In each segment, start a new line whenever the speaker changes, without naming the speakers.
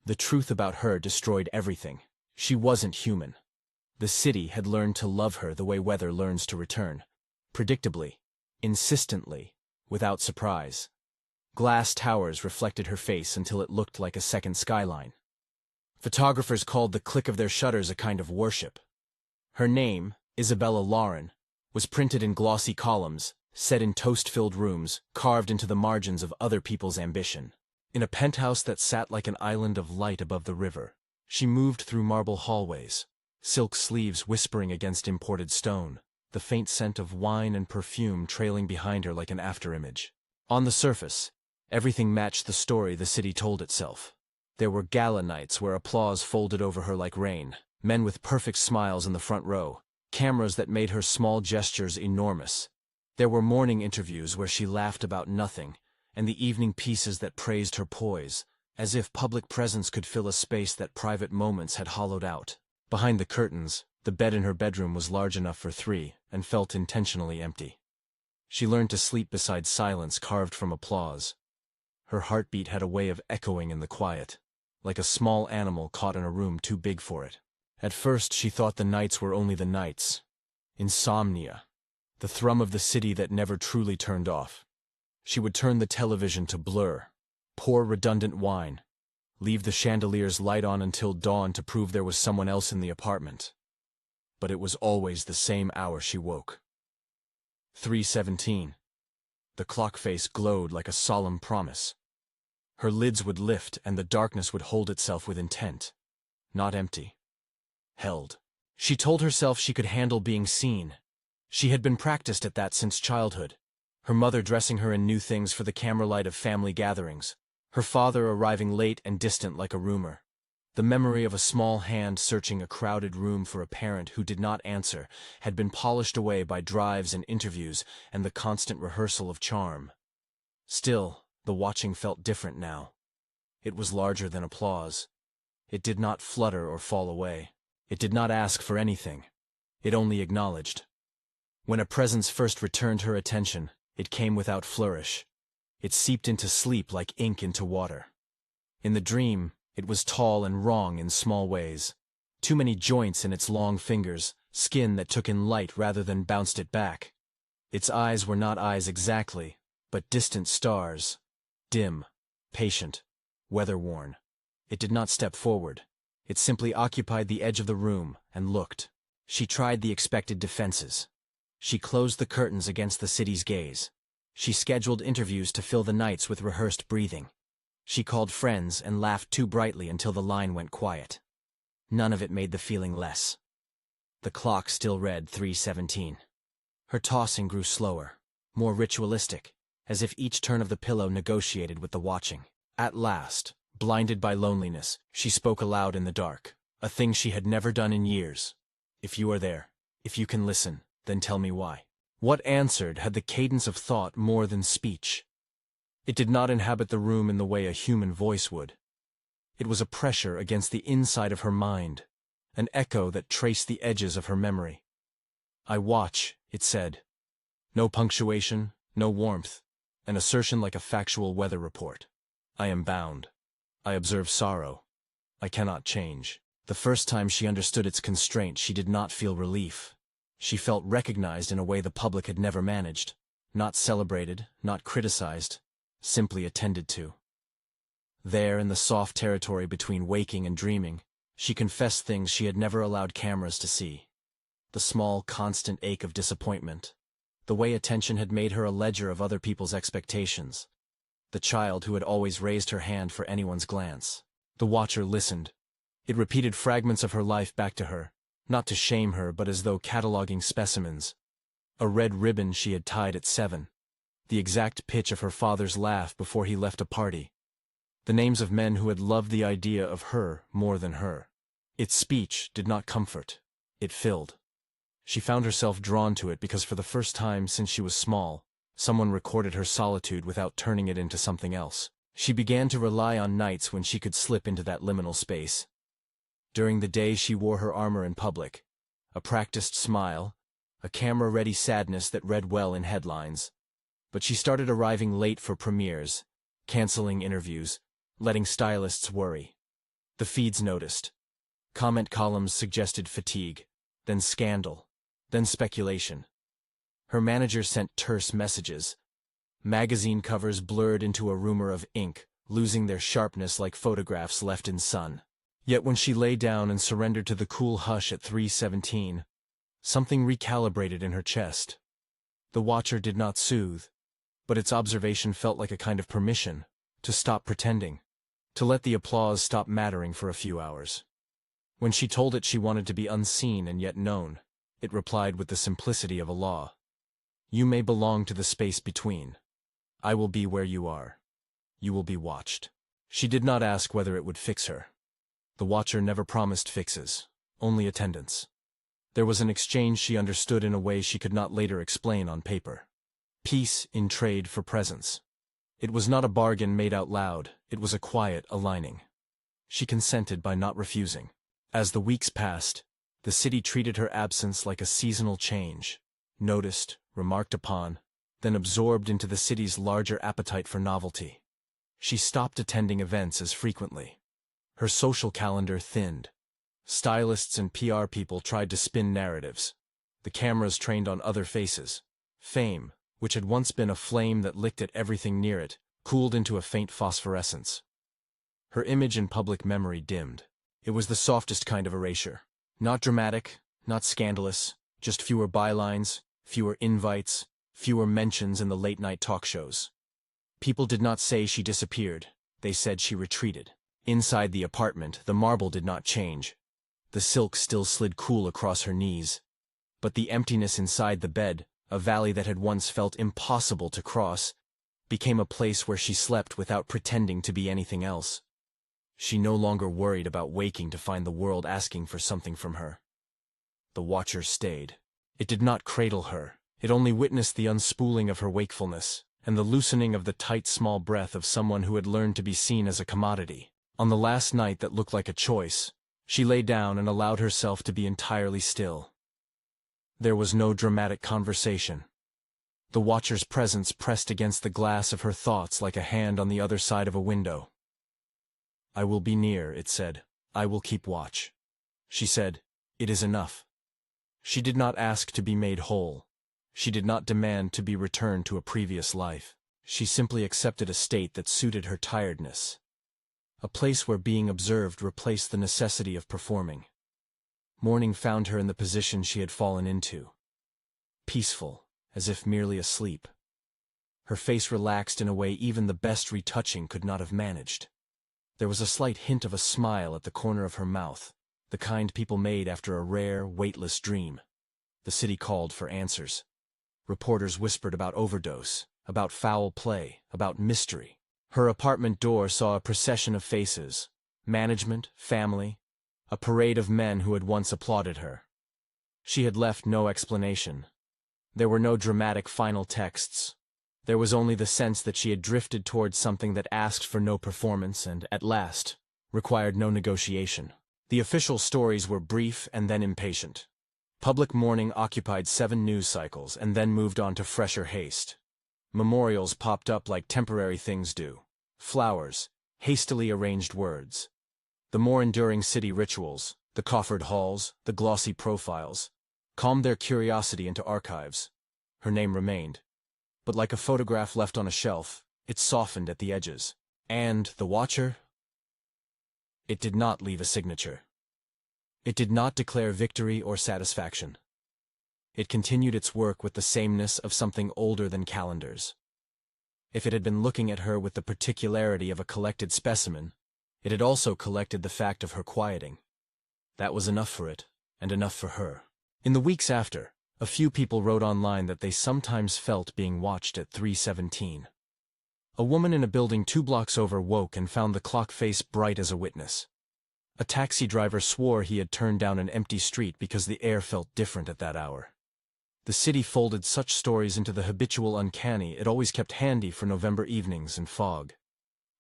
The truth about her destroyed everything. She wasn't human. The city had learned to love her the way weather learns to return. Predictably, insistently, without surprise. Glass towers reflected her face until it looked like a second skyline. Photographers called the click of their shutters a kind of worship. Her name, Isabella Lauron, was printed in glossy columns, set in toast-filled rooms, carved into the margins of other people's ambition. In a penthouse that sat like an island of light above the river, she moved through marble hallways, silk sleeves whispering against imported stone, the faint scent of wine and perfume trailing behind her like an afterimage. On the surface, everything matched the story the city told itself. There were gala nights where applause folded over her like rain, men with perfect smiles in the front row, cameras that made her small gestures enormous. There were morning interviews where she laughed about nothing, and the evening pieces that praised her poise, as if public presence could fill a space that private moments had hollowed out. Behind the curtains, the bed in her bedroom was large enough for three and felt intentionally empty. She learned to sleep beside silence carved from applause. Her heartbeat had a way of echoing in the quiet, like a small animal caught in a room too big for it. At first she thought the nights were only the nights. Insomnia. The thrum of the city that never truly turned off. She would turn the television to blur, pour redundant wine, leave the chandelier's light on until dawn to prove there was someone else in the apartment. But it was always the same hour she woke. 3:17. The clock face glowed like a solemn promise. Her lids would lift and the darkness would hold itself with intent. Not empty. Held. She told herself she could handle being seen. She had been practiced at that since childhood. Her mother dressing her in new things for the camera light of family gatherings. Her father arriving late and distant like a rumor. The memory of a small hand searching a crowded room for a parent who did not answer had been polished away by drives and interviews and the constant rehearsal of charm. Still, the watching felt different now. It was larger than applause. It did not flutter or fall away. It did not ask for anything. It only acknowledged. When a presence first returned her attention, it came without flourish. It seeped into sleep like ink into water. In the dream, it was tall and wrong in small ways. Too many joints in its long fingers, skin that took in light rather than bounced it back. Its eyes were not eyes exactly, but distant stars. Dim, patient, weather-worn. It did not step forward. It simply occupied the edge of the room and looked. She tried the expected defenses. She closed the curtains against the city's gaze. She scheduled interviews to fill the nights with rehearsed breathing. She called friends and laughed too brightly until the line went quiet. None of it made the feeling less. The clock still read 3:17. Her tossing grew slower, more ritualistic, as if each turn of the pillow negotiated with the watching. At last, blinded by loneliness, she spoke aloud in the dark, a thing she had never done in years. "If you are there, if you can listen, then tell me why." What answered had the cadence of thought more than speech. It did not inhabit the room in the way a human voice would. It was a pressure against the inside of her mind, an echo that traced the edges of her memory. "I watch," it said. No punctuation, no warmth, an assertion like a factual weather report. "I am bound. I observe sorrow. I cannot change." The first time she understood its constraint, she did not feel relief. She felt recognized in a way the public had never managed. Not celebrated, not criticized, simply attended to. There, in the soft territory between waking and dreaming, she confessed things she had never allowed cameras to see. The small, constant ache of disappointment. The way attention had made her a ledger of other people's expectations. The child who had always raised her hand for anyone's glance. The watcher listened. It repeated fragments of her life back to her, not to shame her but as though cataloging specimens. A red ribbon she had tied at 7. The exact pitch of her father's laugh before he left a party. The names of men who had loved the idea of her more than her. Its speech did not comfort. It filled. She found herself drawn to it because for the first time since she was small, someone recorded her solitude without turning it into something else. She began to rely on nights when she could slip into that liminal space. During the day she wore her armor in public. A practiced smile, a camera-ready sadness that read well in headlines. But she started arriving late for premieres, canceling interviews, letting stylists worry. The feeds noticed. Comment columns suggested fatigue, then scandal, then speculation. Her manager sent terse messages. Magazine covers blurred into a rumor of ink, losing their sharpness like photographs left in sun. Yet when she lay down and surrendered to the cool hush at 3:17, something recalibrated in her chest. The watcher did not soothe, but its observation felt like a kind of permission to stop pretending, to let the applause stop mattering for a few hours. When she told it she wanted to be unseen and yet known, it replied with the simplicity of a law. You may belong to the space between. I will be where you are. You will be watched. She did not ask whether it would fix her. The watcher never promised fixes, only attendance. There was an exchange she understood in a way she could not later explain on paper. Peace in trade for presence. It was not a bargain made out loud, it was a quiet aligning. She consented by not refusing. As the weeks passed, the city treated her absence like a seasonal change, noticed, remarked upon, then absorbed into the city's larger appetite for novelty. She stopped attending events as frequently. Her social calendar thinned. Stylists and PR people tried to spin narratives. The cameras trained on other faces. Fame, which had once been a flame that licked at everything near it, cooled into a faint phosphorescence. Her image in public memory dimmed. It was the softest kind of erasure. Not dramatic, not scandalous, just fewer bylines, fewer invites, fewer mentions in the late-night talk shows. People did not say she disappeared, they said she retreated. Inside the apartment, the marble did not change. The silk still slid cool across her knees. But the emptiness inside the bed, a valley that had once felt impossible to cross, became a place where she slept without pretending to be anything else. She no longer worried about waking to find the world asking for something from her. The watcher stayed. It did not cradle her. It only witnessed the unspooling of her wakefulness, and the loosening of the tight small breath of someone who had learned to be seen as a commodity. On the last night that looked like a choice, she lay down and allowed herself to be entirely still. There was no dramatic conversation. The watcher's presence pressed against the glass of her thoughts like a hand on the other side of a window. I will be near, it said. I will keep watch. She said, it is enough. She did not ask to be made whole. She did not demand to be returned to a previous life. She simply accepted a state that suited her tiredness. A place where being observed replaced the necessity of performing. Morning found her in the position she had fallen into. Peaceful, as if merely asleep. Her face relaxed in a way even the best retouching could not have managed. There was a slight hint of a smile at the corner of her mouth, the kind people made after a rare, weightless dream. The city called for answers. Reporters whispered about overdose, about foul play, about mystery. Her apartment door saw a procession of faces, management, family, a parade of men who had once applauded her. She had left no explanation. There were no dramatic final texts. There was only the sense that she had drifted towards something that asked for no performance and, at last, required no negotiation. The official stories were brief and then impatient. Public mourning occupied 7 news cycles and then moved on to fresher haste. Memorials popped up like temporary things do. Flowers, hastily arranged words. The more enduring city rituals, the coffered halls, the glossy profiles, calmed their curiosity into archives. Her name remained. But like a photograph left on a shelf, it softened at the edges. And the watcher? It did not leave a signature. It did not declare victory or satisfaction. It continued its work with the sameness of something older than calendars. If it had been looking at her with the particularity of a collected specimen, it had also collected the fact of her quieting. That was enough for it, and enough for her. In the weeks after, a few people wrote online that they sometimes felt being watched at 3:17. A woman in a building 2 blocks over woke and found the clock face bright as a witness. A taxi driver swore he had turned down an empty street because the air felt different at that hour. The city folded such stories into the habitual uncanny it always kept handy for November evenings and fog.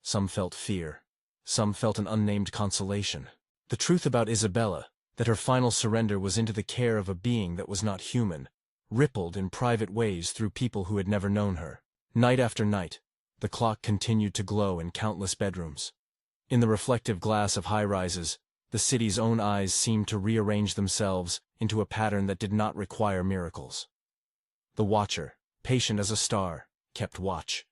Some felt fear. Some felt an unnamed consolation. The truth about Isabella, that her final surrender was into the care of a being that was not human, rippled in private ways through people who had never known her. Night after night, the clock continued to glow in countless bedrooms. In the reflective glass of high-rises, the city's own eyes seemed to rearrange themselves into a pattern that did not require miracles. The watcher, patient as a star, kept watch.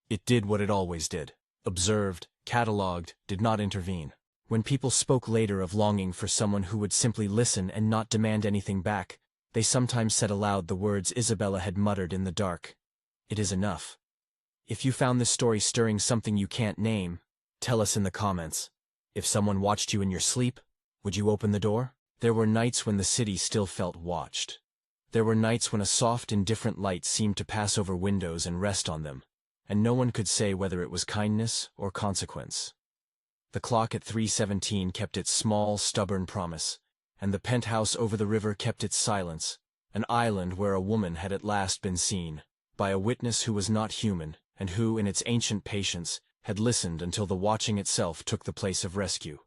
It did what it always did: observed, catalogued, did not intervene. When people spoke later of longing for someone who would simply listen and not demand anything back, they sometimes said aloud the words Isabella had muttered in the dark: "It is enough." If you found this story stirring something you can't name, tell us in the comments. If someone watched you in your sleep, would you open the door? There were nights when the city still felt watched. There were nights when a soft, indifferent light seemed to pass over windows and rest on them, and no one could say whether it was kindness or consequence. The clock at 3:17 kept its small, stubborn promise, and the penthouse over the river kept its silence, an island where a woman had at last been seen, by a witness who was not human, and who, in its ancient patience, had listened until the watching itself took the place of rescue.